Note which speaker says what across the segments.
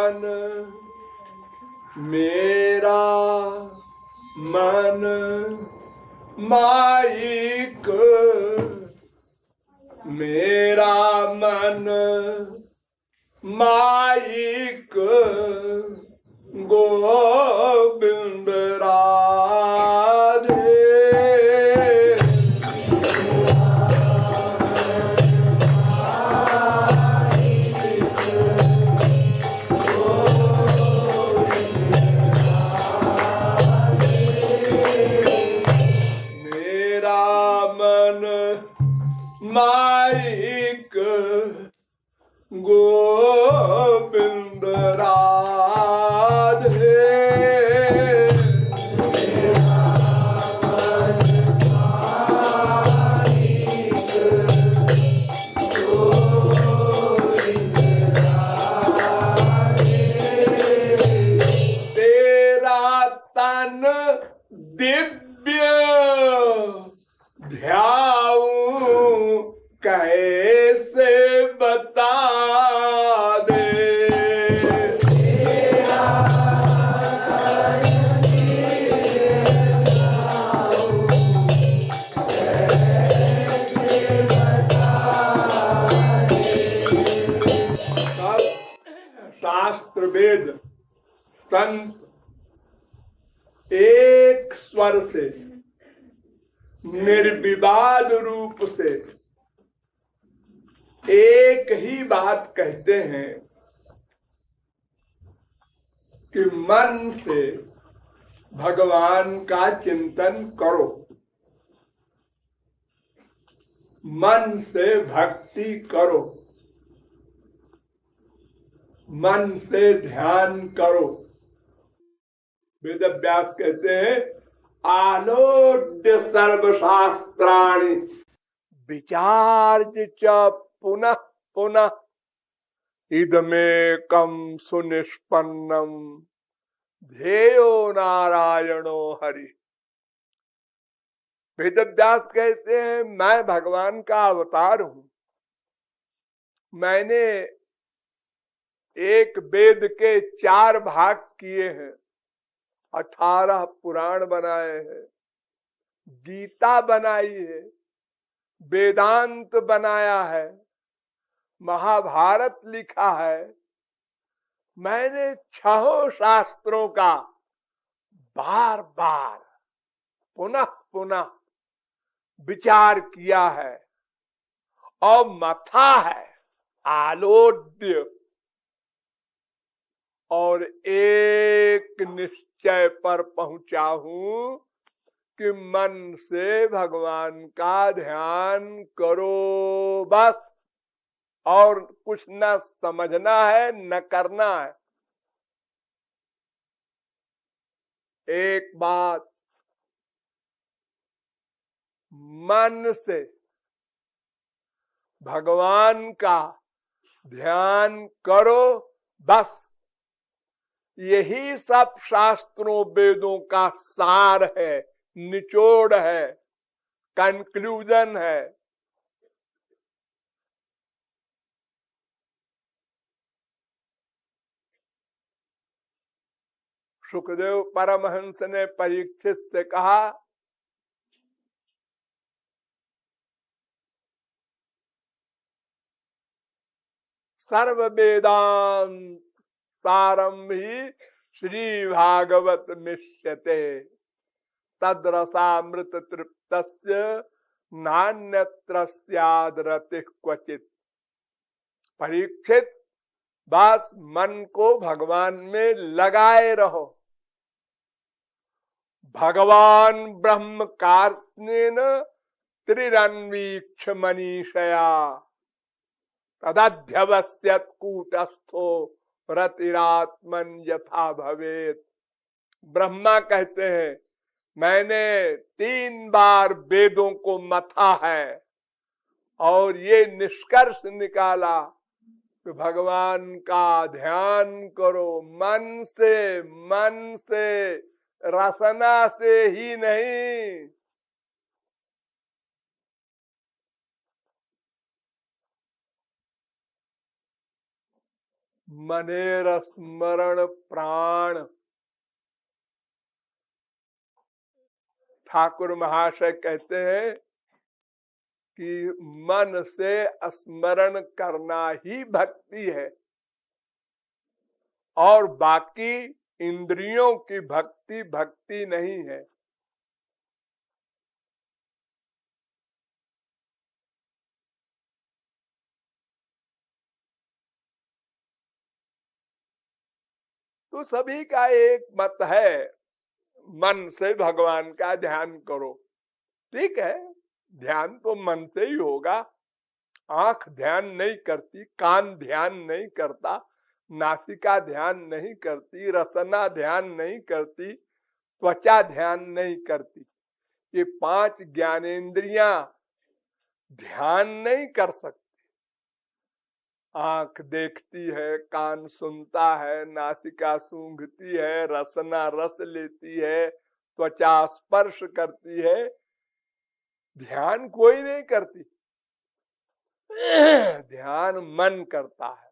Speaker 1: मन मेरा मन माइक मेरा मन माइक गोविंद राधे। मेरा मन माइक गोविंद राधे। तेरा तन दिव्य ध्याऊं कैसे बता दे। शास्त्र वेद संत एक स्वर से निर्विवाद रूप से एक ही बात कहते हैं कि मन से भगवान का चिंतन करो, मन से भक्ति करो, मन से ध्यान करो। वेद व्यास कहते हैं आलोड्य सर्वशास्त्राणि विचार्य च पुनः पुनः इदमेकं सुनिष्पन्नम ध्येयो नारायणो हरि। वेद व्यास कहते हैं मैं भगवान का अवतार हूं। मैंने एक वेद के 4 भाग किए हैं, 18 पुराण बनाए हैं, गीता बनाई है, वेदांत बनाया है, महाभारत लिखा है। मैंने 6 शास्त्रों का बार बार पुनः पुनः विचार किया है और मथा है आलोड्य, और एक निश्चय पर पहुंचा हूं कि मन से भगवान का ध्यान करो बस, और कुछ न समझना है न करना है। एक बात, मन से भगवान का ध्यान करो बस, यही सब शास्त्रों वेदों का सार है, निचोड़ है, कंक्लूजन है। सुखदेव परमहंस ने परीक्षित से कहा, सर्व वेदांत सारम ही श्री भागवत मिष्यते तद्रसामृत तृप्तस्य नान्यत्र स्याद् रतिः क्वचित्। परीक्षित, बस मन को भगवान में लगाए रहो। भगवान ब्रह्म कार्त्स्येन त्रिरन्वीक्ष मनीषया तदध्यवस्यत् कूटस्थो रतिरात्मन यथा भवेत्। ब्रह्मा कहते हैं मैंने 3 बार वेदों को मथा है और ये निष्कर्ष निकाला कि भगवान का ध्यान करो मन से, रसना से ही नहीं। मनेर स्मरण प्राण। ठाकुर महाशय कहते हैं कि मन से स्मरण करना ही भक्ति है, और बाकी इंद्रियों की भक्ति भक्ति नहीं है। तो सभी का एक मत है, मन से भगवान का ध्यान करो। ठीक है, ध्यान तो मन से ही होगा। आंख ध्यान नहीं करती, कान ध्यान नहीं करता, नासिका ध्यान नहीं करती, रसना ध्यान नहीं करती, त्वचा ध्यान नहीं करती। ये 5 ज्ञानेंद्रियां ध्यान नहीं कर सकती। आंख देखती है, कान सुनता है, नासिका सूंघती है, रसना रस लेती है, त्वचा स्पर्श करती है, ध्यान कोई नहीं करती। ध्यान मन करता है।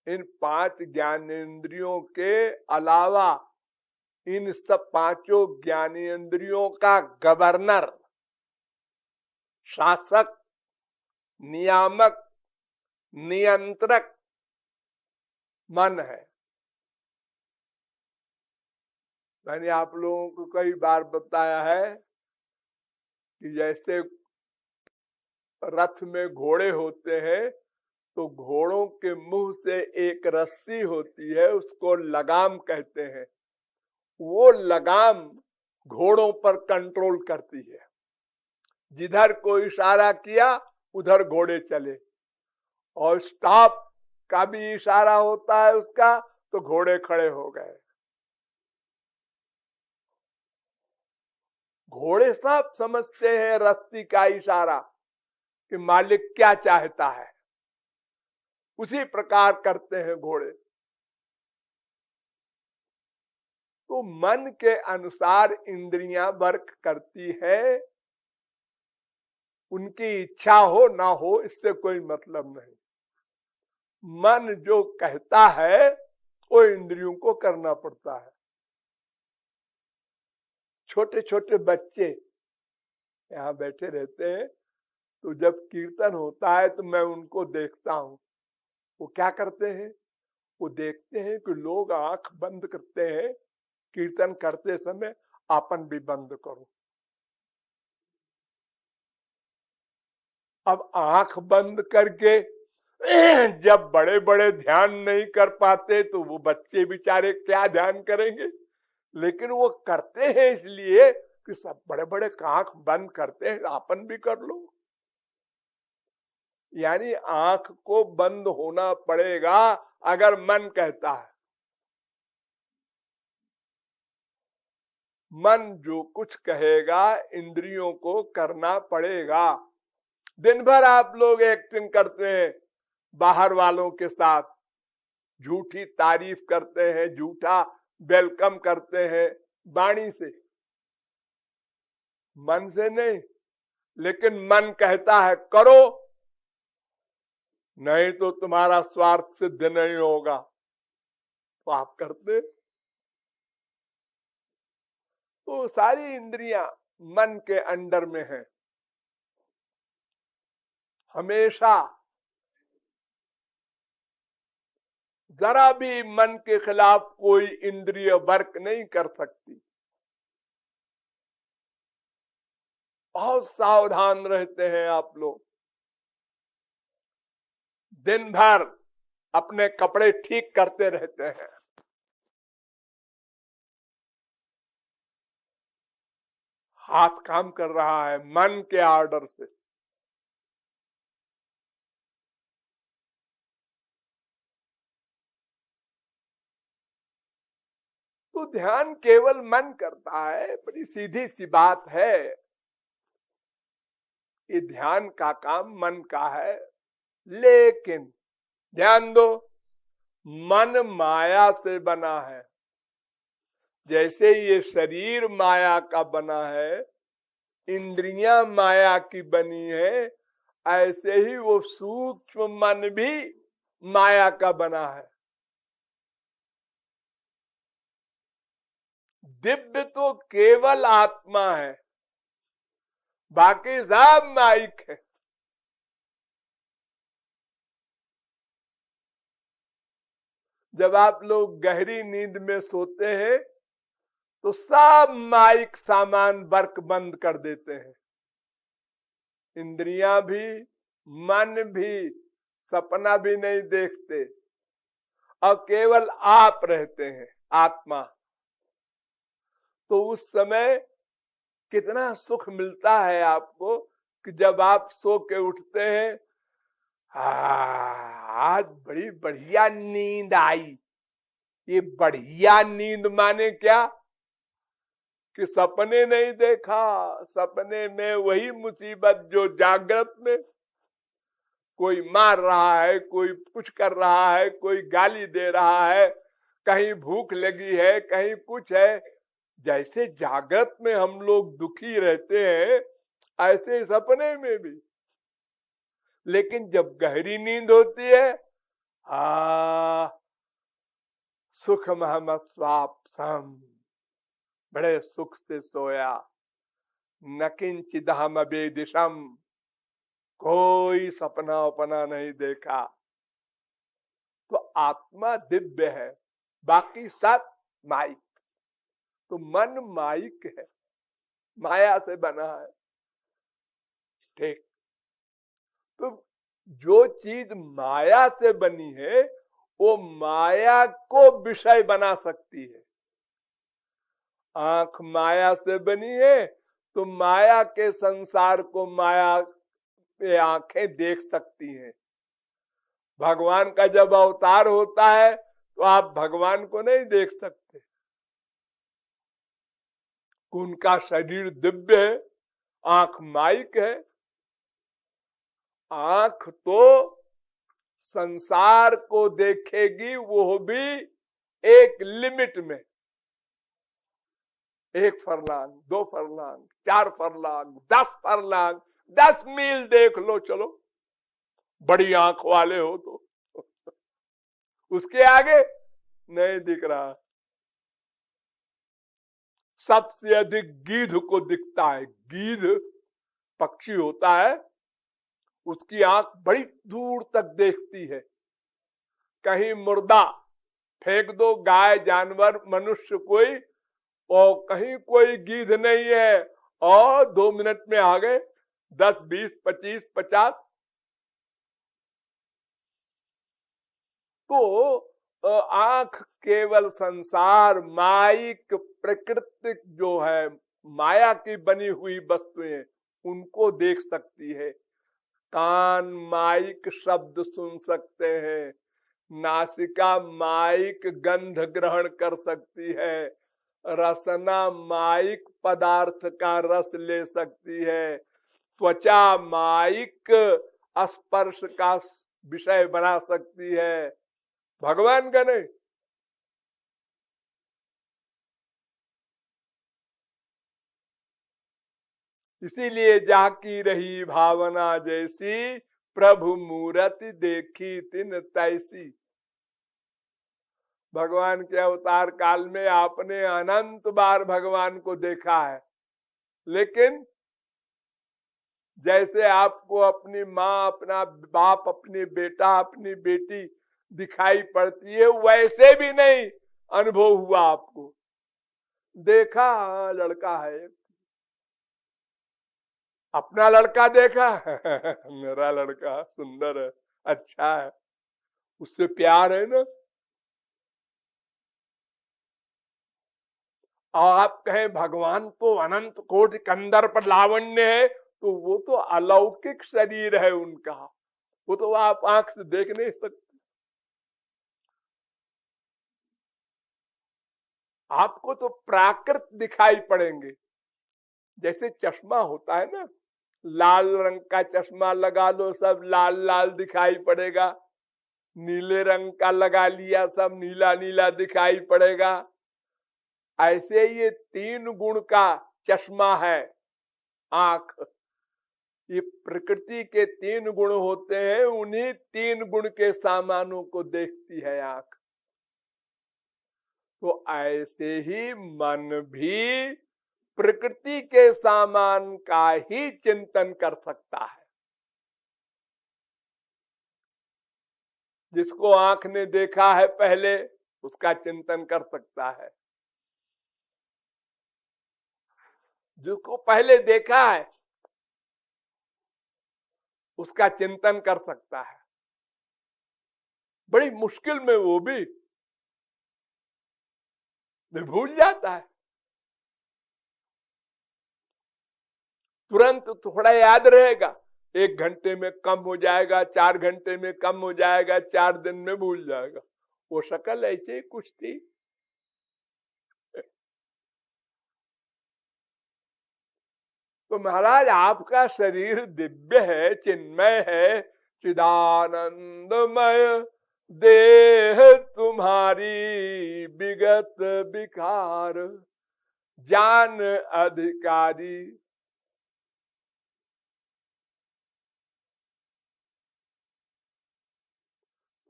Speaker 1: इन 5 ज्ञानेंद्रियों के अलावा इन सब 5 ज्ञानेंद्रियों का गवर्नर, शासक, नियामक, नियंत्रक मन है। मैंने आप लोगों को कई बार बताया है कि जैसे रथ में घोड़े होते हैं, तो घोड़ों के मुंह से एक रस्सी होती है, उसको लगाम कहते हैं। वो लगाम घोड़ों पर कंट्रोल करती है। जिधर को इशारा किया उधर घोड़े चले, और स्टॉप का भी इशारा होता है उसका, तो घोड़े खड़े हो गए। घोड़े सब समझते हैं रस्सी का इशारा कि मालिक क्या चाहता है, उसी प्रकार करते हैं घोड़े। तो मन के अनुसार इंद्रियां वर्क करती है। उनकी इच्छा हो ना हो इससे कोई मतलब नहीं। मन जो कहता है वो इंद्रियों को करना पड़ता है। छोटे छोटे बच्चे यहाँ बैठे रहते हैं, तो जब कीर्तन होता है तो मैं उनको देखता हूँ। वो क्या करते हैं, वो देखते हैं कि लोग आंख बंद करते हैं कीर्तन करते समय, आपन भी बंद करो। अब आंख बंद करके जब बड़े बड़े ध्यान नहीं कर पाते तो वो बच्चे बेचारे क्या ध्यान करेंगे। लेकिन वो करते हैं इसलिए कि सब बड़े बड़े आंख बंद करते हैं, आपन भी कर लो। यानी आंख को बंद होना पड़ेगा अगर मन कहता है। मन जो कुछ कहेगा इंद्रियों को करना पड़ेगा। दिन भर आप लोग एक्टिंग करते हैं बाहर वालों के साथ, झूठी तारीफ करते हैं, झूठा वेलकम करते हैं वाणी से, मन से नहीं। लेकिन मन कहता है करो, नहीं तो तुम्हारा स्वार्थ सिद्ध नहीं होगा, तो आप करते। तो सारी इंद्रियां मन के अंडर में है। हमेशा जरा भी मन के खिलाफ कोई इंद्रिय वर्क नहीं कर सकती। बहुत सावधान रहते हैं आप लोग। दिन भर अपने कपड़े ठीक करते रहते हैं, हाथ काम कर रहा है मन के ऑर्डर से। तो ध्यान केवल मन करता है, बड़ी सीधी सी बात है। ये ध्यान का काम मन का है। लेकिन ध्यान दो, मन माया से बना है। जैसे ये शरीर माया का बना है, इंद्रियां माया की बनी है, ऐसे ही वो सूक्ष्म मन भी माया का बना है। दिव्य तो केवल आत्मा है, बाकी सब माइक है। जब आप लोग गहरी नींद में सोते हैं तो सब माइक सामान वर्क बंद कर देते हैं, इंद्रियां भी, मन भी, सपना भी नहीं देखते और केवल आप रहते हैं, आत्मा। तो उस समय कितना सुख मिलता है आपको कि जब आप सो के उठते हैं, आज बड़ी बढ़िया नींद आई। ये बढ़िया नींद माने क्या कि सपने नहीं देखा, सपने में वही मुसीबत जो जागृत में, कोई मार रहा है, कोई कुछ कर रहा है, कोई गाली दे रहा है, कहीं भूख लगी है, कहीं कुछ है। जैसे जागृत में हम लोग दुखी रहते हैं, ऐसे सपने में भी। लेकिन जब गहरी नींद होती है, सुखमहम स्वाप्सम, बड़े सुख से सोया, न किंचिदहम अवेदिशम, कोई सपना अपना नहीं देखा। तो आत्मा दिव्य है, बाकी सब माइक। तो मन माइक है, माया से बना है। ठीक, तो जो चीज माया से बनी है वो माया को विषय बना सकती है। आंख माया से बनी है तो माया के संसार को माया पे आंखें देख सकती हैं। भगवान का जब अवतार होता है तो आप भगवान को नहीं देख सकते, उनका शरीर दिव्य है, आंख माइक है। आंख तो संसार को देखेगी, वो भी एक लिमिट में, 1 फरलांग, 2 फरलांग, 4 फरलांग, 10 फरलांग, 10 मील देख लो, चलो बड़ी आंख वाले हो तो उसके आगे नहीं दिख रहा। सबसे अधिक गीध को दिखता है। गीध पक्षी होता है, उसकी आंख बड़ी दूर तक देखती है। कहीं मुर्दा फेंक दो, गाय, जानवर, मनुष्य कोई, और कहीं कोई गीध नहीं है, और 2 मिनट में आ गए 10, 20, 25, 50। तो आंख केवल संसार, माइक, प्राकृतिक जो है माया की बनी हुई वस्तुएं, उनको देख सकती है। कान माइक शब्द सुन सकते हैं, नासिका माइक गंध ग्रहण कर सकती है, रसना माइक पदार्थ का रस ले सकती है, त्वचा माइक स्पर्श का विषय बना सकती है, भगवान का नहीं। इसीलिए जाकी रही भावना जैसी, प्रभु मूर्ति देखी तिन तैसी। भगवान के अवतार काल में आपने अनंत बार भगवान को देखा है, लेकिन जैसे आपको अपनी माँ, अपना बाप, अपनी बेटा, अपनी बेटी दिखाई पड़ती है, वैसे भी नहीं अनुभव हुआ आपको। देखा लड़का है, अपना लड़का देखा मेरा लड़का सुंदर है, अच्छा है, उससे प्यार है ना। और आप कहें भगवान तो अनंत कोटि कंदर पर लावण्य है, तो वो तो अलौकिक शरीर है उनका, वो तो आप आंख से देख नहीं सकते। आपको तो प्राकृत दिखाई पड़ेंगे। जैसे चश्मा होता है ना, लाल रंग का चश्मा लगा लो, सब लाल लाल दिखाई पड़ेगा। नीले रंग का लगा लिया, सब नीला नीला दिखाई पड़ेगा। ऐसे ये 3 गुण का चश्मा है आंख। ये प्रकृति के 3 गुण होते हैं, उन्हीं 3 गुण के सामानों को देखती है आंख। तो ऐसे ही मन भी प्रकृति के सामान का ही चिंतन कर सकता है। जिसको आंख ने देखा है पहले, उसका चिंतन कर सकता है। जिसको पहले देखा है, उसका चिंतन कर सकता है। बड़ी मुश्किल में वो भी भूल जाता है। तुरंत थोड़ा याद रहेगा, 1 घंटे में कम हो जाएगा, 4 घंटे में कम हो जाएगा, 4 दिन में भूल जाएगा। वो शक्ल ऐसे ही कुछ थी। तो महाराज आपका शरीर दिव्य है, चिन्मय है, चिदानंदमय देह तुम्हारी विगत विकार जान अधिकारी।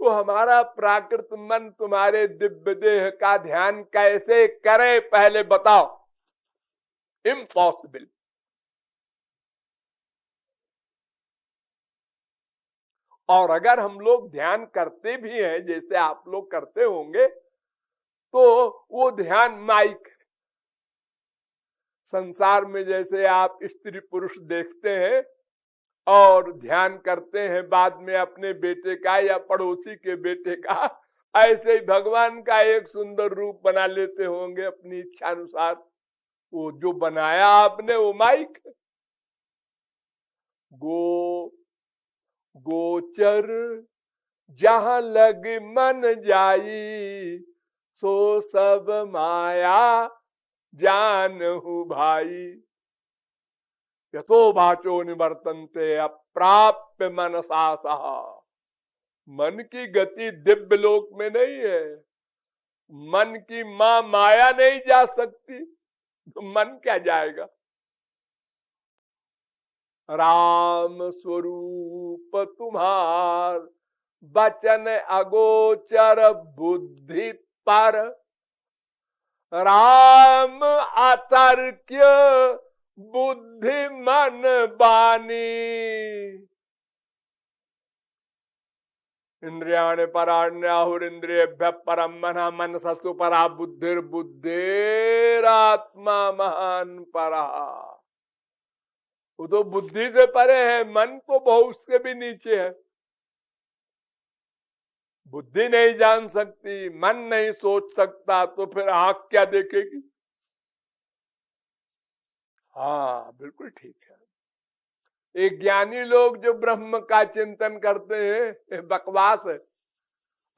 Speaker 1: तो हमारा प्राकृत मन तुम्हारे दिव्य देह का ध्यान कैसे करे, पहले बताओ। इम्पॉसिबल। और अगर हम लोग ध्यान करते भी हैं, जैसे आप लोग करते होंगे, तो वो ध्यान माइक। संसार में जैसे आप स्त्री पुरुष देखते हैं और ध्यान करते हैं बाद में अपने बेटे का या पड़ोसी के बेटे का, ऐसे ही भगवान का एक सुंदर रूप बना लेते होंगे अपनी इच्छा अनुसार। वो जो बनाया आपने वो माइक। गोचर जहां लग मन जाई, सो सब माया जानहु भाई। यथो भाचो निवर्तन्ते अप्राप्य मनसा सह। मन की गति दिव्य लोक में नहीं है। मन की मां माया नहीं जा सकती, तो मन क्या जाएगा। राम स्वरूप तुम्हार बचन अगोचर बुद्धि पर। राम अतर्क्य बुद्धि मन बानी। इंद्रियाणि पराण्याहुरिंद्रियेभ्यः परम मनः मनसस्तु परा बुद्धिर्बुद्धिरात्मा महान परा। वो तो बुद्धि से परे है, मन तो बहुत उसके भी नीचे है। बुद्धि नहीं जान सकती, मन नहीं सोच सकता, तो फिर आंख क्या देखेगी। हाँ बिल्कुल ठीक है। एक ज्ञानी लोग जो ब्रह्म का चिंतन करते हैं, बकवास है।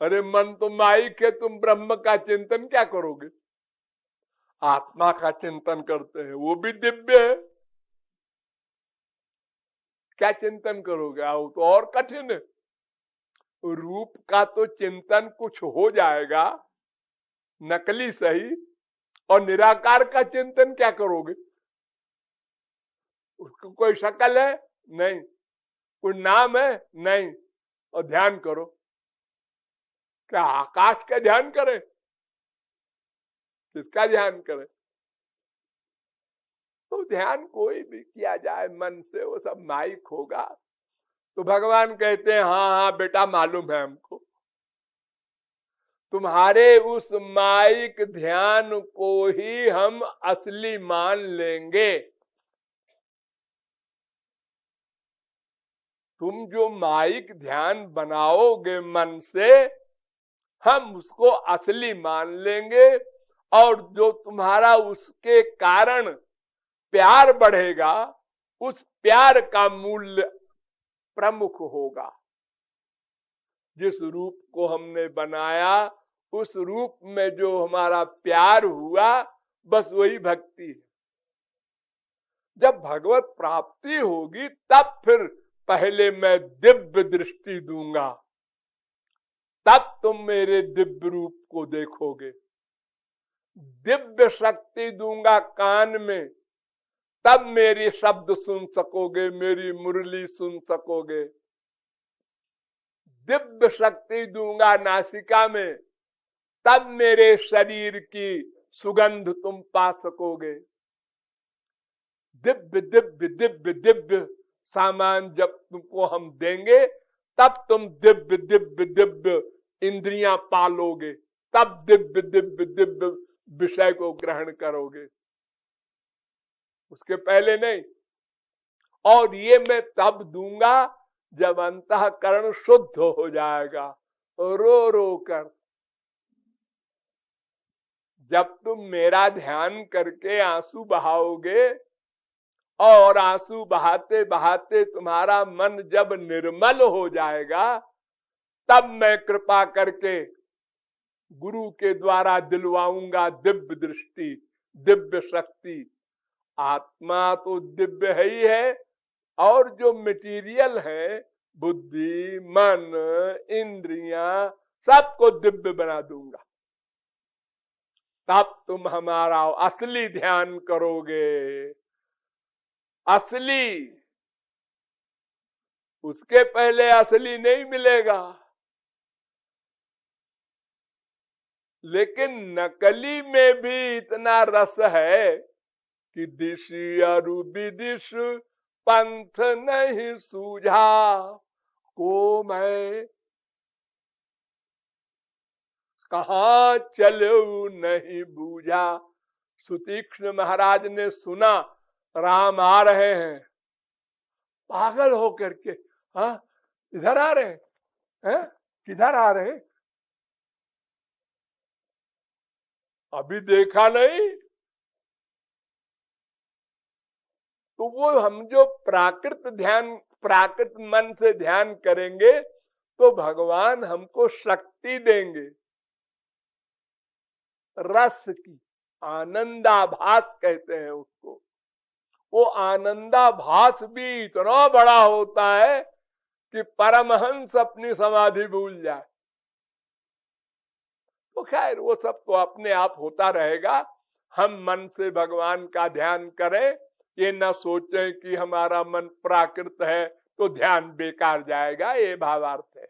Speaker 1: अरे मन तो माइक है, तुम ब्रह्म का चिंतन क्या करोगे। आत्मा का चिंतन करते हैं, वो भी दिव्य है, क्या चिंतन करोगे। वो तो और कठिन है। रूप का तो चिंतन कुछ हो जाएगा, नकली सही, और निराकार का चिंतन क्या करोगे। उसको कोई शक्ल है नहीं, कोई नाम है नहीं, और ध्यान करो। क्या आकाश का ध्यान करें, किसका ध्यान करें। तो ध्यान कोई भी किया जाए मन से, वो सब माइक होगा। तो भगवान कहते हैं हाँ हाँ बेटा मालूम है हमको। तुम्हारे उस माइक ध्यान को ही हम असली मान लेंगे। तुम जो माइक ध्यान बनाओगे मन से, हम उसको असली मान लेंगे। और जो तुम्हारा उसके कारण प्यार बढ़ेगा, उस प्यार का मूल्य प्रमुख होगा। जिस रूप को हमने बनाया, उस रूप में जो हमारा प्यार हुआ, बस वही भक्ति है। जब भगवत प्राप्ति होगी, तब फिर पहले मैं दिव्य दृष्टि दूंगा, तब तुम मेरे दिव्य रूप को देखोगे। दिव्य शक्ति दूंगा कान में, तब मेरी शब्द सुन सकोगे, मेरी मुरली सुन सकोगे। दिव्य शक्ति दूंगा नासिका में, तब मेरे शरीर की सुगंध तुम पा सकोगे। दिव्य दिव्य दिव्य दिव्य सामान जब तुमको हम देंगे, तब तुम दिव्य दिव्य दिव्य इंद्रियां पालोगे, तब दिव्य दिव्य दिव्य विषय को ग्रहण करोगे, उसके पहले नहीं। और ये मैं तब दूंगा जब अंतःकरण शुद्ध हो जाएगा, रो रो कर। जब तुम मेरा ध्यान करके आंसू बहाओगे, और आंसू बहाते बहाते तुम्हारा मन जब निर्मल हो जाएगा, तब मैं कृपा करके गुरु के द्वारा दिलवाऊंगा दिव्य दृष्टि, दिव्य शक्ति। आत्मा तो दिव्य है ही है, और जो मटेरियल है, बुद्धि, मन, इंद्रियां, सबको दिव्य बना दूंगा। तब तुम हमारा असली ध्यान करोगे, असली। उसके पहले असली नहीं मिलेगा। लेकिन नकली में भी इतना रस है कि दिशि अरु विदिश पंथ नहीं सूझा, को मैं कहाँ चलो नहीं बूझा। सुतीक्ष्ण महाराज ने सुना राम आ रहे हैं, पागल होकर के, हाँ इधर आ रहे हैं, किधर आ रहे हैं, अभी देखा नहीं। तो वो हम जो प्राकृत ध्यान, प्राकृत मन से ध्यान करेंगे, तो भगवान हमको शक्ति देंगे, रस की, आनंदाभास कहते हैं उसको। वो आनंदाभास भी इतना बड़ा होता है कि परमहंस अपनी समाधि भूल जाए। तो खैर वो सब तो अपने आप होता रहेगा। हम मन से भगवान का ध्यान करें, ये न सोचें कि हमारा मन प्राकृत है तो ध्यान बेकार जाएगा, ये भावार्थ है।